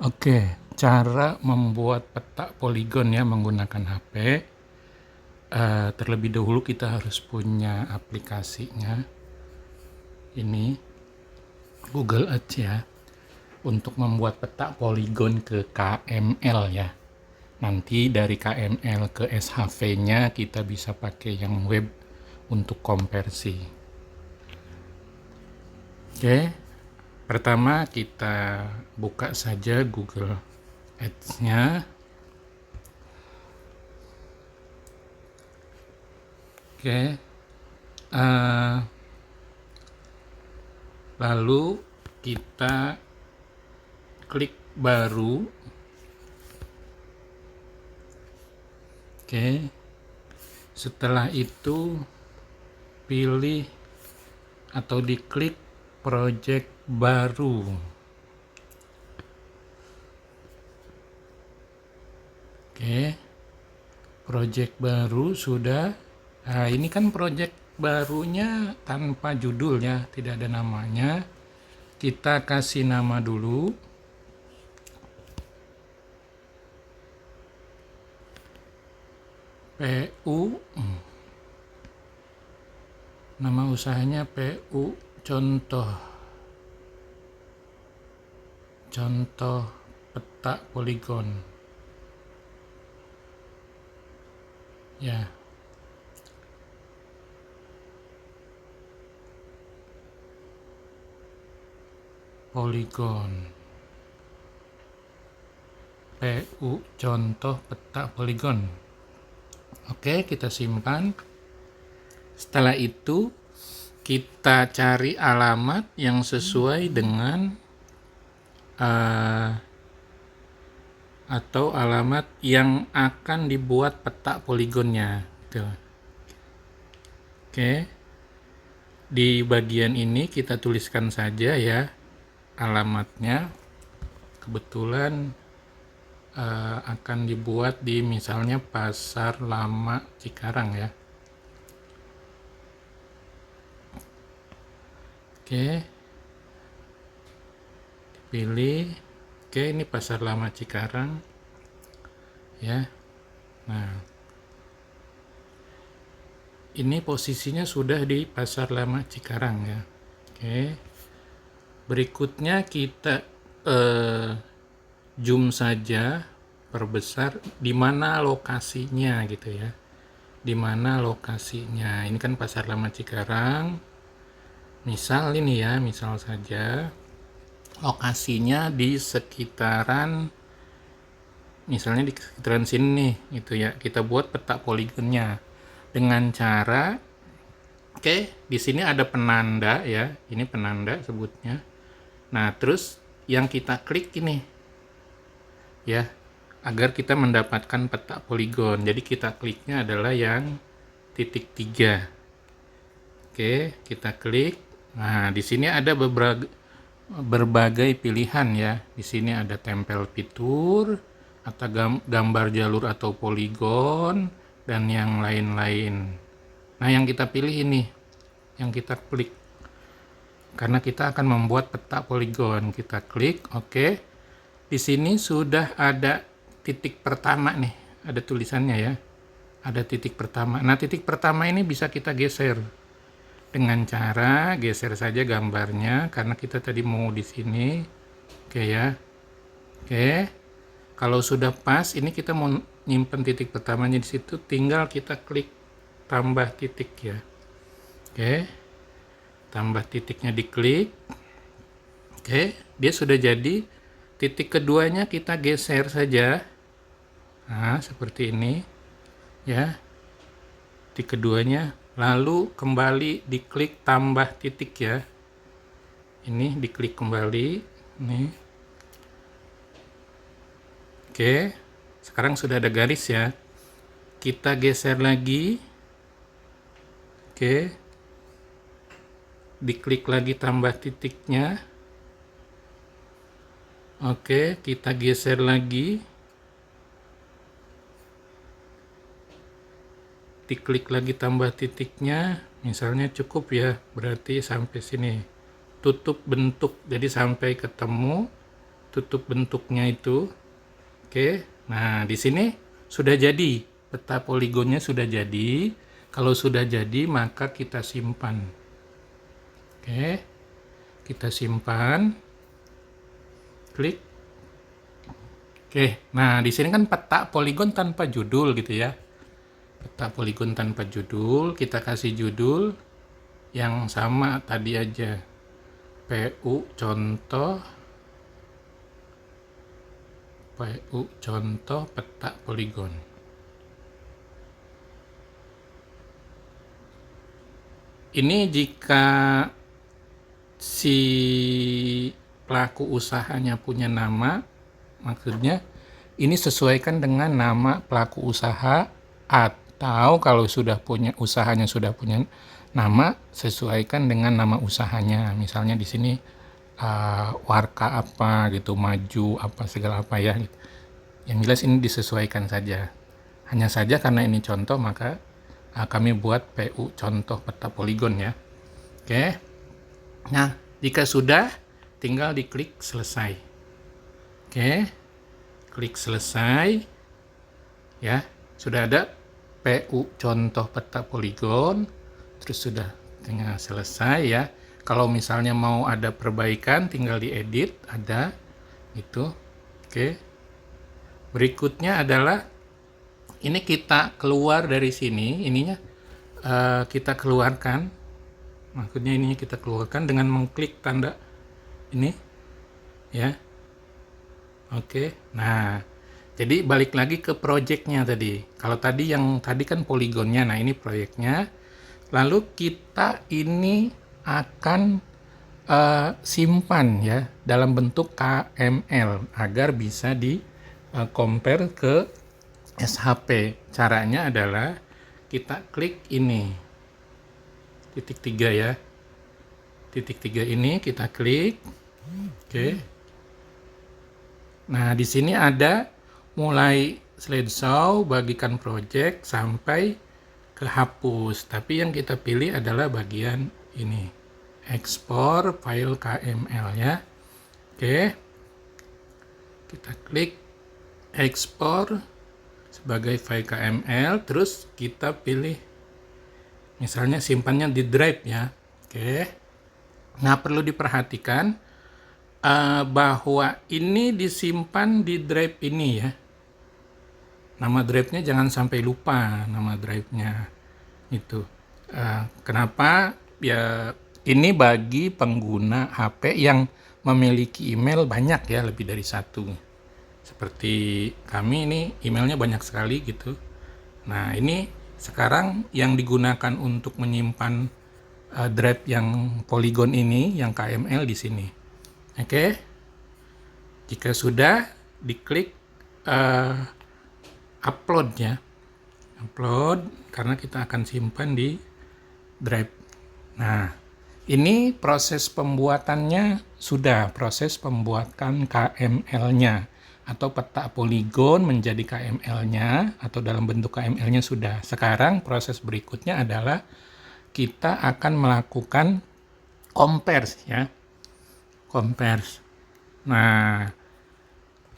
Oke, cara membuat peta poligon ya menggunakan HP. Terlebih dahulu kita harus punya aplikasinya. Ini Google Earth ya, untuk membuat peta poligon ke KML ya. Nanti dari KML ke SHV-nya kita bisa pakai yang web untuk konversi. Oke, pertama kita buka saja Google Ads-nya. Oke, lalu kita klik baru. Oke, setelah itu pilih atau diklik project baru. Oke, project baru sudah. Nah, ini kan project barunya tanpa judul ya, tidak ada namanya. Kita kasih nama dulu. PU, nama usahanya PU contoh peta poligon ya. Poligon, PU contoh peta poligon. Oke, kita simpan. Setelah itu kita cari alamat yang sesuai dengan atau alamat yang akan dibuat peta poligonnya gitu. Oke, di bagian ini kita tuliskan saja ya alamatnya. Kebetulan akan dibuat di misalnya Pasar Lama Cikarang ya. Oke, pilih. Oke, ini Pasar Lama Cikarang ya. Nah, ini posisinya sudah di Pasar Lama Cikarang ya. Oke, berikutnya kita zoom saja, perbesar di mana lokasinya gitu ya. Di mana lokasinya? Ini kan Pasar Lama Cikarang. Misal ini ya, misal saja lokasinya di sekitaran, misalnya di sekitaran sini nih, gitu ya. Kita buat peta poligonnya dengan cara, oke, di sini ada penanda ya. Ini penanda sebutnya. Nah, terus yang kita klik ini ya, agar kita mendapatkan peta poligon. Jadi kita kliknya adalah yang titik 3. Oke, kita klik. Nah, di sini ada berbagai pilihan ya. Di sini ada tempel fitur, atau gambar jalur atau poligon, dan yang lain-lain. Nah, yang kita pilih ini, yang kita klik. Karena kita akan membuat peta poligon. Kita klik, oke. Di sini sudah ada titik pertama nih, ada tulisannya ya. Ada titik pertama. Nah, titik pertama ini bisa kita geser dengan cara geser saja gambarnya karena kita tadi mau di sini. Oke ya. Oke. Kalau sudah pas, ini kita mau nyimpen titik pertamanya di situ, tinggal kita klik tambah titik ya. Oke. Tambah titiknya diklik. Oke, dia sudah jadi. Titik keduanya kita geser saja. Nah, seperti ini. Ya. Titik keduanya. Lalu kembali diklik tambah titik ya. Ini diklik kembali. Nih. Oke. Sekarang sudah ada garis ya. Kita geser lagi. Oke. Diklik lagi tambah titiknya. Oke, kita geser lagi. Diklik lagi tambah titiknya. Misalnya cukup ya, berarti sampai sini. Tutup bentuk, jadi sampai ketemu. tutup bentuknya itu. Oke, nah di sini sudah jadi, peta poligonnya sudah jadi. Kalau sudah jadi, maka kita simpan. Oke, kita simpan, klik. Oke, nah di sini kan peta poligon tanpa judul gitu ya. Peta poligon tanpa judul, kita kasih judul yang sama tadi aja. PU contoh peta poligon. Ini jika si pelaku usahanya punya nama, maksudnya ini sesuaikan dengan nama pelaku usaha, atau kalau usahanya sudah punya nama, sesuaikan dengan nama usahanya. Misalnya di sini Warka apa gitu, Maju apa segala apa ya gitu. Yang jelas ini disesuaikan saja. Hanya saja karena ini contoh, maka kami buat PU contoh peta poligon ya. Oke. Nah, jika sudah, tinggal diklik selesai. Oke. Klik selesai. Ya, sudah ada PU contoh peta poligon. Terus sudah tinggal selesai ya. Kalau misalnya mau ada perbaikan, tinggal diedit, ada itu. Oke. Berikutnya adalah ini kita keluar dari sini, ininya kita keluarkan. Maksudnya ini kita keluarkan dengan mengklik tanda ini, ya. Oke. Nah, jadi balik lagi ke projectnya tadi. Kalau tadi kan poligonnya, nah ini proyeknya. Lalu kita ini akan simpan ya dalam bentuk KML agar bisa di compare ke SHP. Caranya adalah kita klik ini titik 3 ya, titik 3 ini kita klik. Oke. Nah di sini ada mulai slideshow, bagikan project sampai ke hapus, tapi yang kita pilih adalah bagian ini, ekspor file KML ya. Oke, kita klik ekspor sebagai file KML, terus kita pilih misalnya simpannya di drive ya. Oke. Nah, perlu diperhatikan bahwa ini disimpan di drive ini ya. Nama drive-nya jangan sampai lupa nama drive-nya itu. Kenapa? Ya ini bagi pengguna HP yang memiliki email banyak ya, lebih dari satu. Seperti kami ini emailnya banyak sekali gitu. Nah ini sekarang yang digunakan untuk menyimpan drive yang poligon ini, yang KML di sini. Oke. Jika sudah, diklik upload ya. Upload karena kita akan simpan di drive. Nah, ini proses pembuatannya sudah, proses pembuatan KML-nya atau peta poligon menjadi KML-nya atau dalam bentuk KML-nya sudah. Sekarang proses berikutnya adalah kita akan melakukan compares ya. Compares. Nah,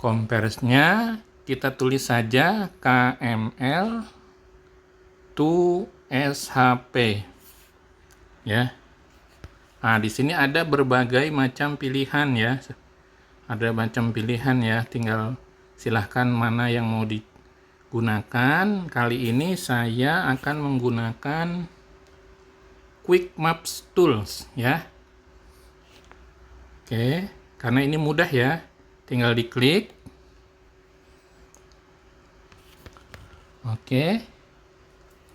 compares-nya kita tulis saja KML to SHP ya. Nah, di sini ada berbagai macam pilihan ya. Ada macam pilihan ya, tinggal silahkan mana yang mau digunakan. Kali ini saya akan menggunakan Quick Maps Tools ya. Oke, karena ini mudah ya. Tinggal diklik. Oke.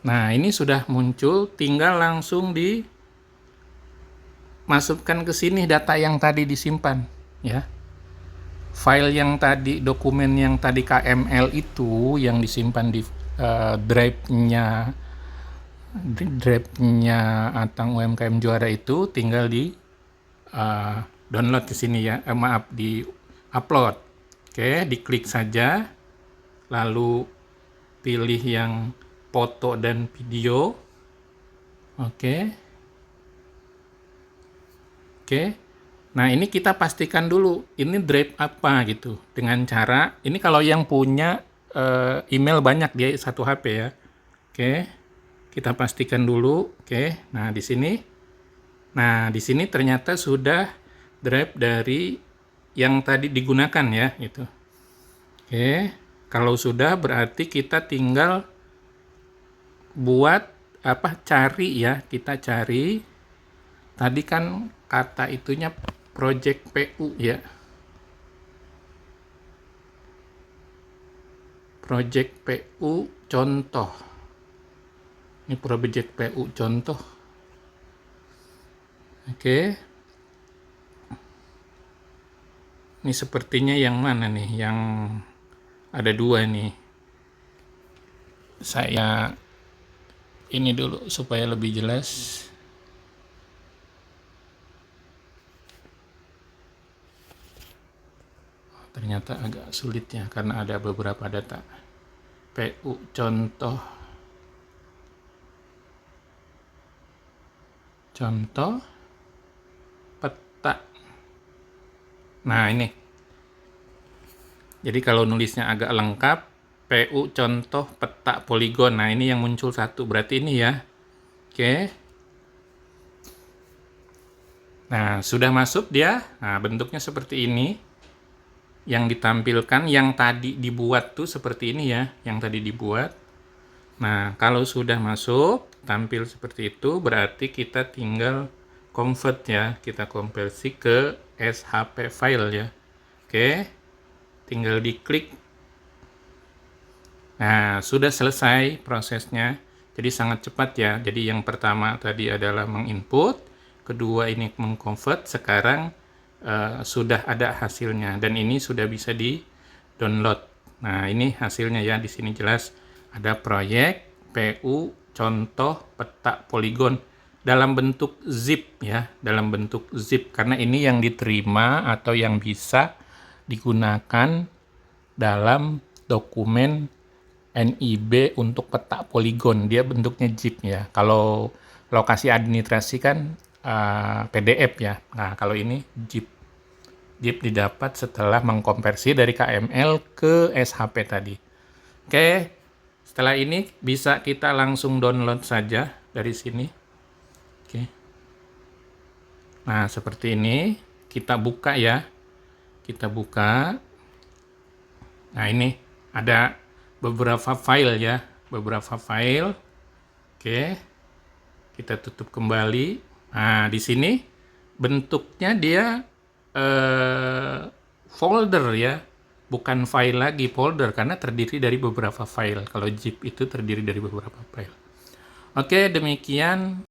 Nah, ini sudah muncul, tinggal langsung dimasukkan ke sini data yang tadi disimpan, ya. File yang tadi, dokumen yang tadi KML itu yang disimpan di drive-nya Atang UMKM Juara itu tinggal di download ke sini ya. Di upload. Oke, diklik saja. Lalu pilih yang foto dan video. Oke. Nah, ini kita pastikan dulu, ini drive apa gitu. Dengan cara, ini kalau yang punya email banyak dia satu HP ya. Oke, kita pastikan dulu. Oke, nah di sini. Nah, di sini ternyata sudah drive dari yang tadi digunakan ya, gitu. Oke, kalau sudah berarti kita tinggal buat cari ya, kita cari. Tadi kan kata itunya project PU ya. Project PU contoh. Ini project PU contoh. Oke. Ini sepertinya yang mana nih? Yang ada dua nih. Saya ini dulu supaya lebih jelas. Ternyata agak sulit ya karena ada beberapa data. PU contoh peta. Nah, ini. Jadi kalau nulisnya agak lengkap, PU contoh peta poligon. Nah, ini yang muncul satu. Berarti ini ya. Oke. Nah, sudah masuk dia. Nah, bentuknya seperti ini. Yang ditampilkan, yang tadi dibuat tuh seperti ini ya. Yang tadi dibuat. Nah, kalau sudah masuk, tampil seperti itu, berarti kita tinggal convert ya. Kita konversi ke SHP file ya. Oke. Tinggal diklik. Nah, sudah selesai prosesnya. Jadi sangat cepat ya. Jadi yang pertama tadi adalah menginput, kedua ini mengconvert, sekarang sudah ada hasilnya dan ini sudah bisa di-download. Nah, ini hasilnya ya, di sini jelas ada proyek PU contoh peta poligon dalam bentuk zip ya, dalam bentuk zip karena ini yang diterima atau yang bisa digunakan dalam dokumen NIB untuk peta poligon, dia bentuknya zip ya. Kalau lokasi administrasi kan PDF ya. Nah, kalau ini zip. Zip didapat setelah mengkonversi dari KML ke SHP tadi. Oke, setelah ini bisa kita langsung download saja dari sini. Oke. Nah, seperti ini. Kita buka ya. Kita buka. Nah, ini ada beberapa file ya. Beberapa file. Oke. Kita tutup kembali. Nah, di sini bentuknya dia folder ya, bukan file lagi, folder karena terdiri dari beberapa file. Kalau zip itu terdiri dari beberapa file. Oke, demikian